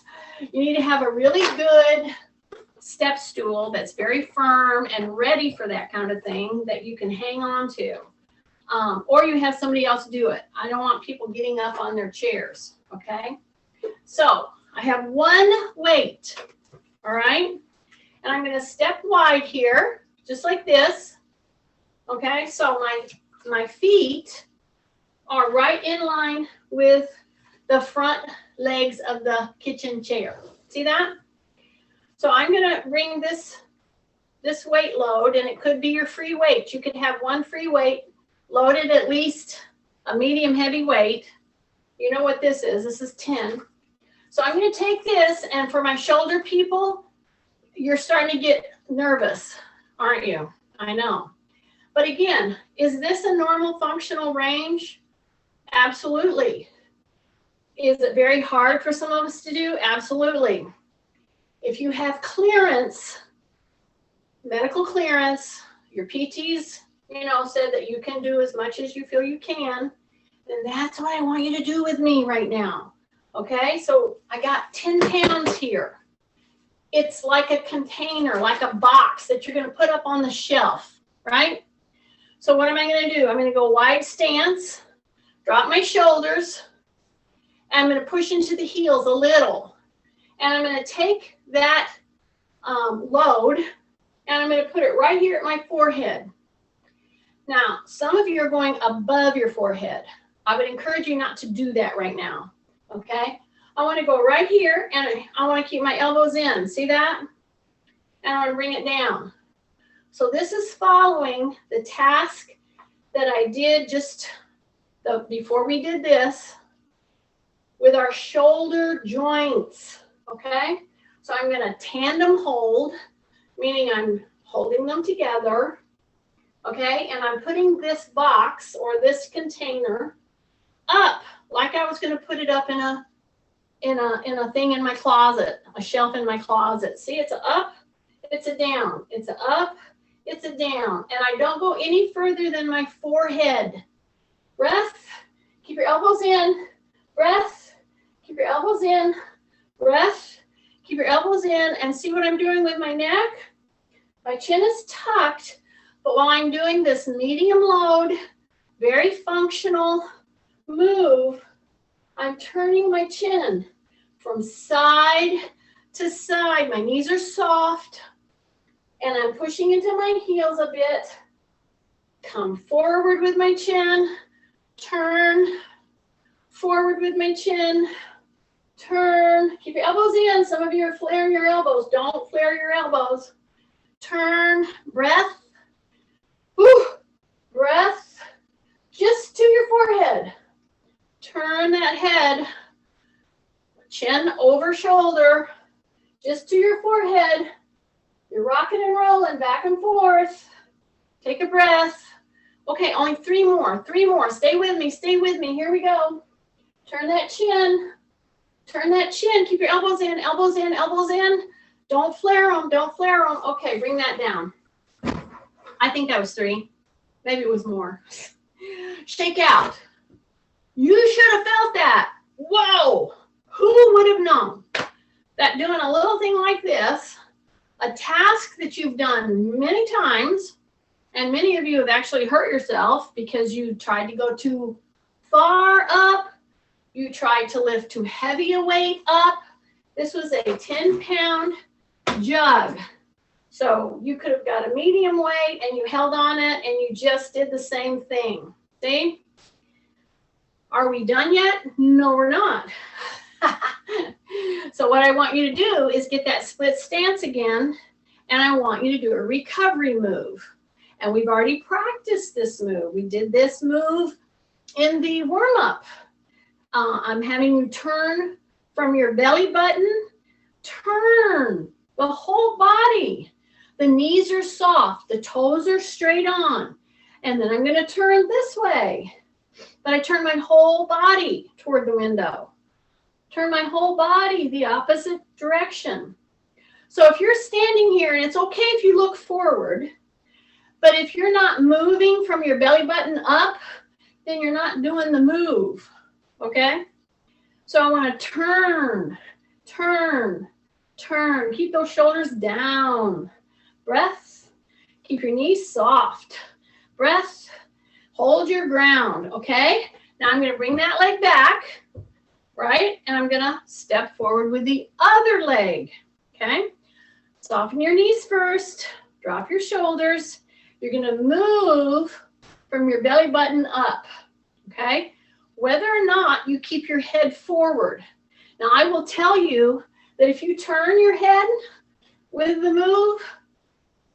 You need to have a really good step stool that's very firm and ready for that kind of thing that you can hang on to. Or you have somebody else do it. I don't want people getting up on their chairs, okay? So I have one weight, all right? And I'm going to step wide here, just like this, okay? So my feet are right in line with the front legs of the kitchen chair. See that? So I'm going to bring this weight load, and it could be your free weight. You could have one free weight loaded at least a medium heavy weight. You know what this is. This is 10. So I'm going to take this, and for my shoulder people, you're starting to get nervous, aren't you? I know. But again, is this a normal functional range? Absolutely. Is it very hard for some of us to do? Absolutely. If you have clearance, medical clearance, your PTs, said that you can do as much as you feel you can, then that's what I want you to do with me right now. Okay, so I got 10 pounds here. It's like a container, like a box that you're going to put up on the shelf, right? So what am I going to do? I'm going to go wide stance, drop my shoulders, and I'm going to push into the heels a little. And I'm going to take that load, and I'm going to put it right here at my forehead. Now, some of you are going above your forehead. I would encourage you not to do that right now. Okay, I want to go right here, and I want to keep my elbows in. See that? And I want to bring it down. So this is following the task that I did just before we did this with our shoulder joints. Okay, so I'm going to tandem hold, meaning I'm holding them together. Okay, and I'm putting this box or this container up like I was going to put it up in a thing in my closet, a shelf in my closet. See, it's a up, it's a down, it's a up, it's a down, and I don't go any further than my forehead. Breath, keep your elbows in, breath, keep your elbows in, breath, keep your elbows in, and see what I'm doing with my neck? My chin is tucked, but while I'm doing this medium load, very functional move, I'm turning my chin from side to side. My knees are soft, and I'm pushing into my heels a bit. Come forward with my chin, turn, forward with my chin, turn. Keep your elbows in. Some of you are flaring your elbows. Don't flare your elbows. Turn, breath, whew, breath, just to your forehead. Turn that head, chin over shoulder, just to your forehead. You're rocking and rolling back and forth. Take a breath. Okay, only three more. Stay with me. Here we go. Turn that chin. Keep your elbows in, elbows in, elbows in. Don't flare them. Okay, bring that down. I think that was 3. Maybe it was more. Shake out. You should have felt that. Whoa! Who would have known that doing a little thing like this, a task that you've done many times, and many of you have actually hurt yourself because you tried to go too far up, you tried to lift too heavy a weight up. This was a 10-pound jug. So you could have got a medium weight and you held on it and you just did the same thing. See? Are we done yet? No, we're not. So what I want you to do is get that split stance again, and I want you to do a recovery move. And we've already practiced this move. We did this move in the warm-up. I'm having you turn from your belly button, turn the whole body. The knees are soft, the toes are straight on. And then I'm going to turn this way. But I turn my whole body toward the window. Turn my whole body the opposite direction. So if you're standing here, and it's okay if you look forward, but if you're not moving from your belly button up, then you're not doing the move, okay? So I want to turn. Keep those shoulders down. Breath. Keep your knees soft. Breath. Hold your ground, okay? Now I'm going to bring that leg back, right? And I'm going to step forward with the other leg, okay? Soften your knees first. Drop your shoulders. You're going to move from your belly button up, okay? Whether or not you keep your head forward. Now, I will tell you that if you turn your head with the move,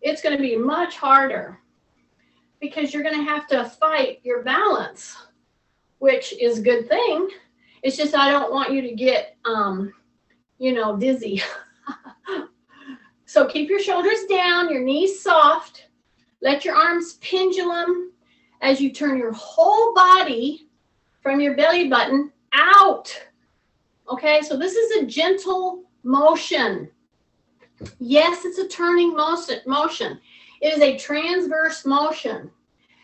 it's going to be much harder because you're going to have to fight your balance, which is a good thing. It's just I don't want you to get, dizzy. So keep your shoulders down, your knees soft. Let your arms pendulum as you turn your whole body from your belly button out. Okay, so this is a gentle motion. Yes, it's a turning motion. It is a transverse motion.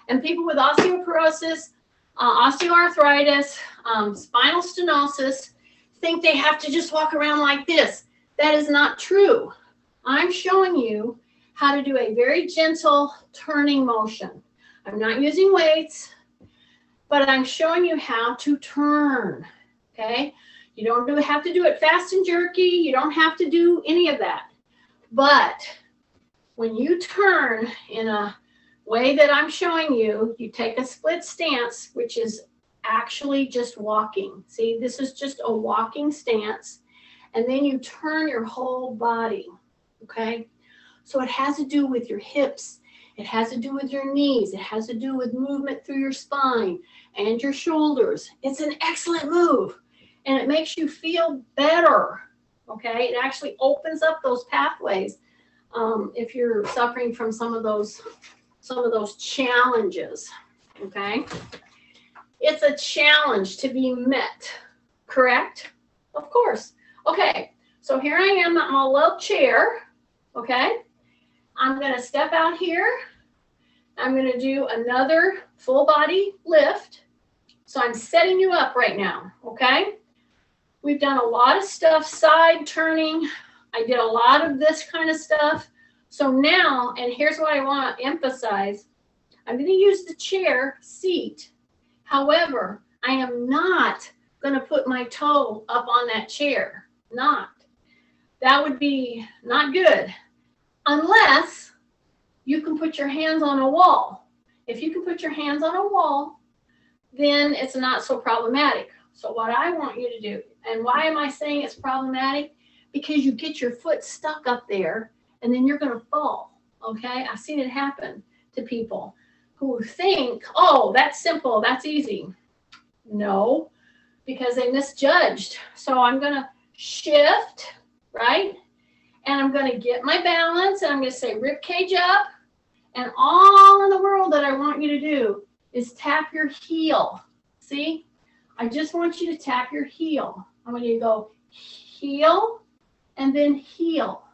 And people with osteoporosis, osteoarthritis, spinal stenosis think they have to just walk around like this. That is not true. I'm showing you how to do a very gentle turning motion. I'm not using weights, but I'm showing you how to turn, okay? You don't have to do it fast and jerky. You don't have to do any of that. But when you turn in a way that I'm showing you, you take a split stance, which is actually just walking. See, this is just a walking stance. And then you turn your whole body, okay? So it has to do with your hips. It has to do with your knees. It has to do with movement through your spine and your shoulders. It's an excellent move. And it makes you feel better, okay? It actually opens up those pathways if you're suffering from some of those challenges, okay? It's a challenge to be met, correct? Of course. Okay, so here I am at my little chair, okay? I'm gonna step out here. I'm gonna do another full body lift. So I'm setting you up right now, okay? We've done a lot of stuff, side turning. I did a lot of this kind of stuff. So now, and here's what I want to emphasize, I'm going to use the chair seat. However, I am not going to put my toe up on that chair. Not. That would be not good. Unless you can put your hands on a wall. If you can put your hands on a wall, then it's not so problematic. So what I want you to do, and why am I saying it's problematic? Because you get your foot stuck up there and then you're going to fall, okay? I've seen it happen to people who think, oh, that's simple, that's easy. No, because they misjudged. So I'm going to shift, right? And I'm going to get my balance and I'm going to say rib cage up. And all in the world that I want you to do is tap your heel. See? I just want you to tap your heel. I want you to go heel and then heel.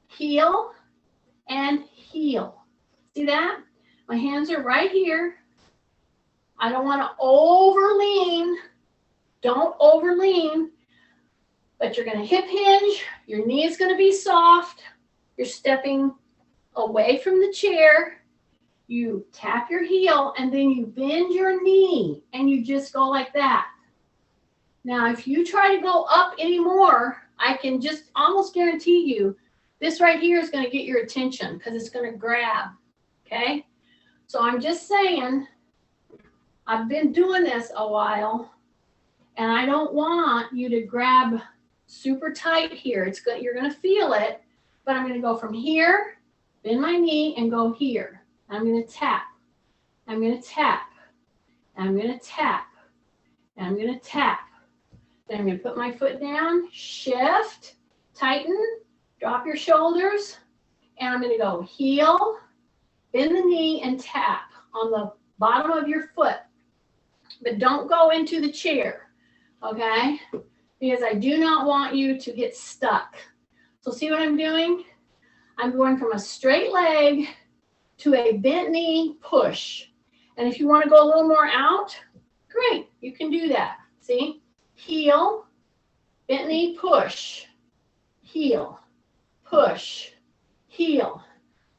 Heel and heel. See that? My hands are right here. I don't want to overlean. Don't overlean. But you're going to hip hinge. Your knee is going to be soft. You're stepping away from the chair. You tap your heel and then you bend your knee and you just go like that. Now, if you try to go up anymore, I can just almost guarantee you this right here is going to get your attention because it's going to grab, okay? So I'm just saying, I've been doing this a while and I don't want you to grab super tight here. You're going to feel it, but I'm going to go from here, bend my knee and go here. I'm going to tap, I'm going to tap, I'm going to tap, and I'm going to tap. Then I'm going to put my foot down, shift, tighten, drop your shoulders, and I'm going to go heel, bend the knee, and tap on the bottom of your foot. But don't go into the chair, okay? Because I do not want you to get stuck. So see what I'm doing? I'm going from a straight leg to a bent knee push. And if you want to go a little more out, great, you can do that. See? Heel, bent knee push, heel, push, heel,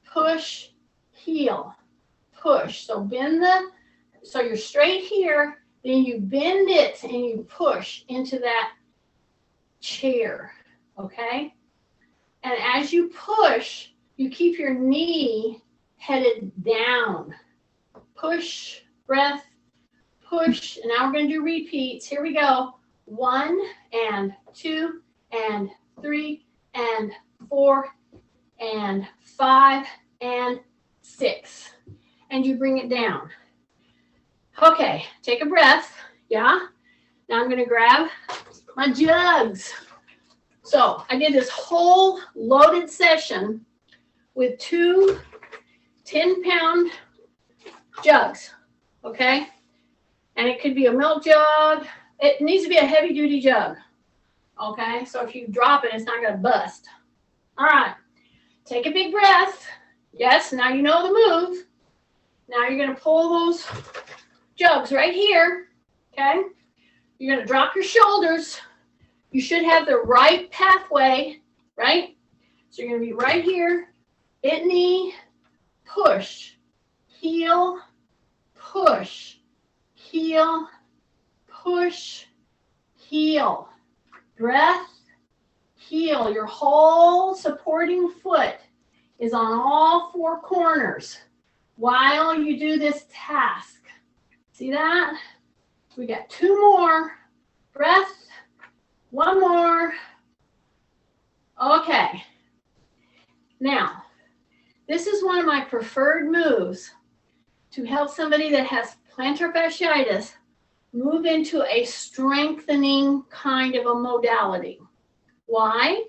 push, heel, push. So so you're straight here, then you bend it and you push into that chair, okay? And as you push, you keep your knee headed down. Push, breath, push. And now we're going to do repeats. Here we go. 1 and 2 and 3 and 4 and 5 and 6. and you bring it down. Okay, take a breath. Yeah. Now I'm going to grab my jugs. So I did this whole loaded session with 2 10-pound jugs. Okay. And it could be a milk jug. It needs to be a heavy duty jug. Okay. So if you drop it, it's not going to bust. All right. Take a big breath. Yes. Now you know the move. Now you're going to pull those jugs right here. Okay. You're going to drop your shoulders. You should have the right pathway, right? So you're going to be right here. Bent knee, push, heel, push, heel, push, heel. Breath, heel. Your whole supporting foot is on all 4 corners while you do this task. See that? We got 2 more. Breath. 1 more. Okay. Now, this is one of my preferred moves to help somebody that has plantar fasciitis move into a strengthening kind of a modality. Why?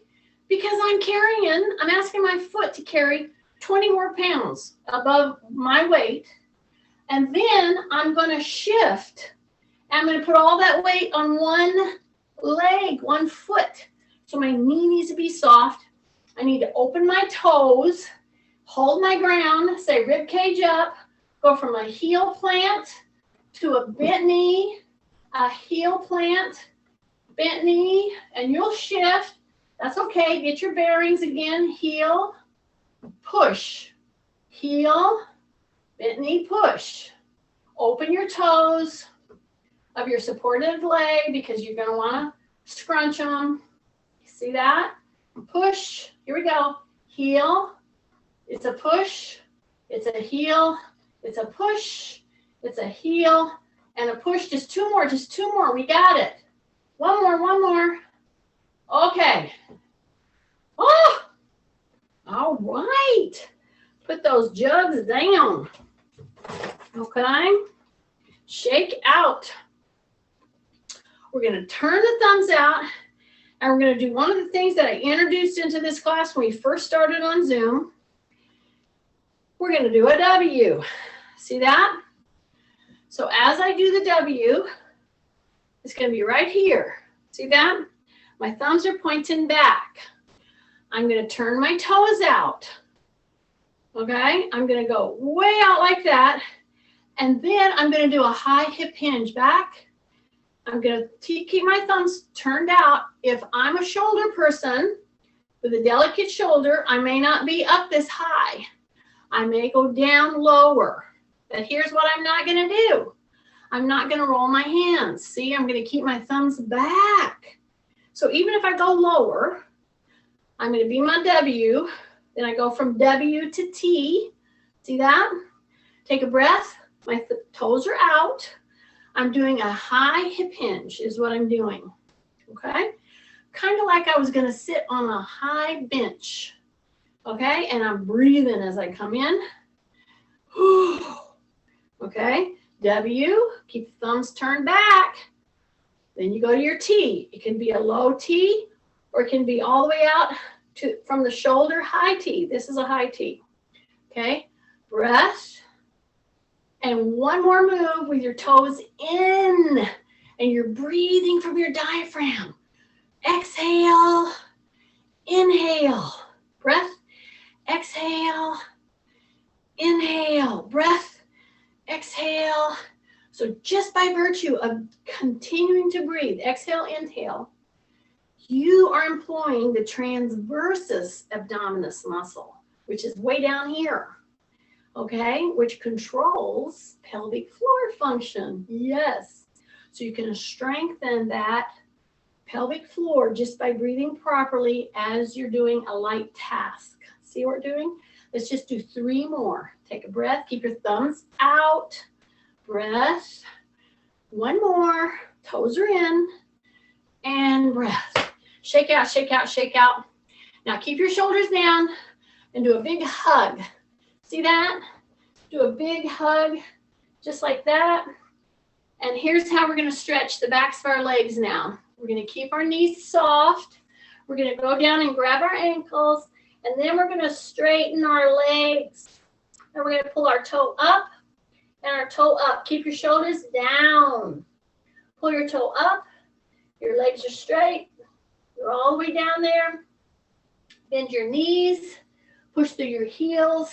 Because I'm asking my foot to carry 20 more pounds above my weight. And then I'm going to shift. I'm going to put all that weight on one leg, 1 foot. So my knee needs to be soft. I need to open my toes, hold my ground, say rib cage up, go from a heel plant to a bent knee, a heel plant, bent knee, and you'll shift. That's okay. Get your bearings again. Heel, push, heel, bent knee, push. Open your toes of your supported leg because you're going to want to scrunch them. See that? Push. Here we go. Heel. It's a push. It's a heel. It's a push. It's a heel and a push. Just 2 more. Just 2 more. We got it. 1 more. 1 more. Okay. Oh! All right. Put those jugs down. Okay. Shake out. We're going to turn the thumbs out, and we're going to do one of the things that I introduced into this class when we first started on Zoom. We're going to do a W. See that? So as I do the W, it's going to be right here. See that? My thumbs are pointing back. I'm going to turn my toes out. Okay? I'm going to go way out like that, and then I'm going to do a high hip hinge back. I'm going to keep my thumbs turned out. If I'm a shoulder person with a delicate shoulder, I may not be up this high. I may go down lower. But here's what I'm not going to do. I'm not going to roll my hands. See, I'm going to keep my thumbs back. So even if I go lower, I'm going to be my W. Then I go from W to T. See that? Take a breath. My toes are out. I'm doing a high hip hinge is what I'm doing, okay? Kind of like I was going to sit on a high bench, okay? And I'm breathing as I come in. Okay, W, keep the thumbs turned back. Then you go to your T. It can be a low T, or it can be all the way out to from the shoulder, high T. This is a high T, okay? Breath. And one more move with your toes in, and you're breathing from your diaphragm. Exhale, inhale, breath, exhale, inhale, breath, exhale. So just by virtue of continuing to breathe, exhale, inhale, you are employing the transversus abdominis muscle, which is way down here. Okay, which controls pelvic floor function. Yes. So you can strengthen that pelvic floor just by breathing properly as you're doing a light task. See what we're doing? Let's just do 3 more. Take a breath. Keep your thumbs out. Breath. 1 more. Toes are in. And breath. Shake out, shake out, shake out. Now keep your shoulders down and do a big hug. See that? Do a big hug, just like that. And here's how we're going to stretch the backs of our legs now. We're going to keep our knees soft. We're going to go down and grab our ankles, and then we're going to straighten our legs. And we're going to pull our toe up and our toe up. Keep your shoulders down. Pull your toe up. Your legs are straight. You're all the way down there. Bend your knees. Push through your heels.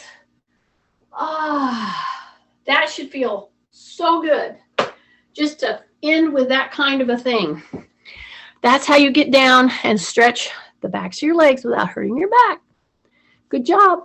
That should feel so good. Just to end with that kind of a thing. That's how you get down and stretch the backs of your legs without hurting your back. Good job.